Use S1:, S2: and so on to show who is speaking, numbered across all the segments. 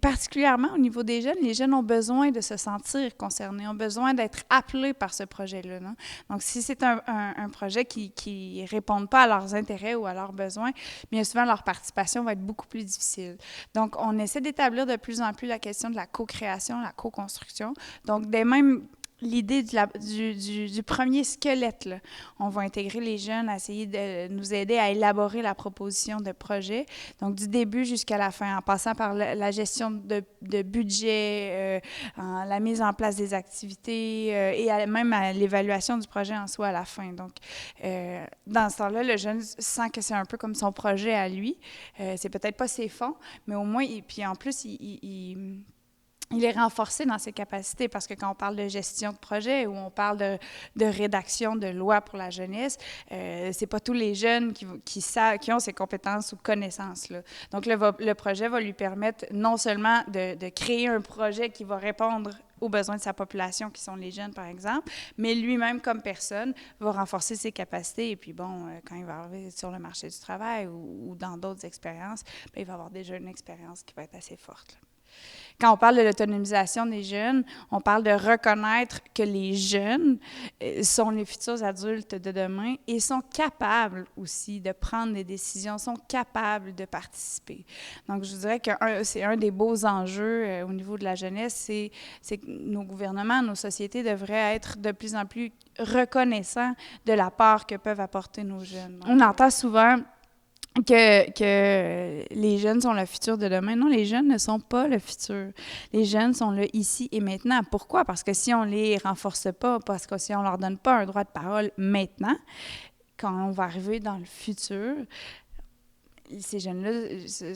S1: particulièrement au niveau des jeunes, les jeunes ont besoin de se sentir concernés, ont besoin d'être appelés par ce projet-là. Non? Donc, si c'est un projet qui ne répond pas à leurs intérêts ou à leurs besoins, bien souvent, leur participation va être beaucoup plus difficile. Donc, on essaie d'établir de plus en plus la question de la co-création, la co-construction. Donc, dès même l'idée du premier squelette, là. On va intégrer les jeunes à essayer de nous aider à élaborer la proposition de projet, donc du début jusqu'à la fin, en passant par la gestion de budget, la mise en place des activités et même à l'évaluation du projet en soi à la fin. Donc, dans ce temps-là, le jeune sent que c'est un peu comme son projet à lui. C'est peut-être pas ses fonds, mais au moins, puis en plus, il est renforcé dans ses capacités parce que quand on parle de gestion de projet ou on parle de rédaction de lois pour la jeunesse, c'est pas tous les jeunes qui ont ces compétences ou connaissances-là. Donc, le projet va lui permettre non seulement de créer un projet qui va répondre aux besoins de sa population, qui sont les jeunes, par exemple, mais lui-même, comme personne, va renforcer ses capacités. Et puis, bon, quand il va arriver sur le marché du travail ou dans d'autres expériences, bien, il va avoir déjà une expérience qui va être assez forte, là. Quand on parle de l'autonomisation des jeunes, on parle de reconnaître que les jeunes sont les futurs adultes de demain et sont capables aussi de prendre des décisions, sont capables de participer. Donc, je dirais que c'est un des beaux enjeux au niveau de la jeunesse, c'est que nos gouvernements, nos sociétés devraient être de plus en plus reconnaissants de la part que peuvent apporter nos jeunes. Donc, on entend souvent que les jeunes sont le futur de demain. Non, les jeunes ne sont pas le futur. Les jeunes sont le ici et maintenant. Pourquoi? Parce que si on les renforce pas, parce que si on leur donne pas un droit de parole maintenant, quand on va arriver dans le futur, ces jeunes-là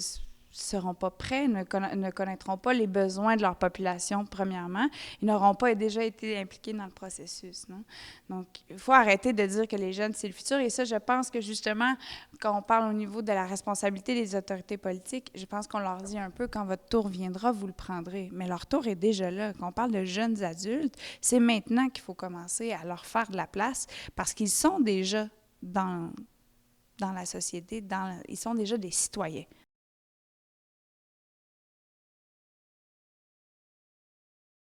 S1: seront pas prêts, ne connaîtront pas les besoins de leur population, premièrement. Ils n'auront pas déjà été impliqués dans le processus. Non? Donc, il faut arrêter de dire que les jeunes, c'est le futur. Et ça, je pense que justement, quand on parle au niveau de la responsabilité des autorités politiques, je pense qu'on leur dit un peu, quand votre tour viendra, vous le prendrez. Mais leur tour est déjà là. Quand on parle de jeunes adultes, c'est maintenant qu'il faut commencer à leur faire de la place parce qu'ils sont déjà dans la société, ils sont déjà des citoyens.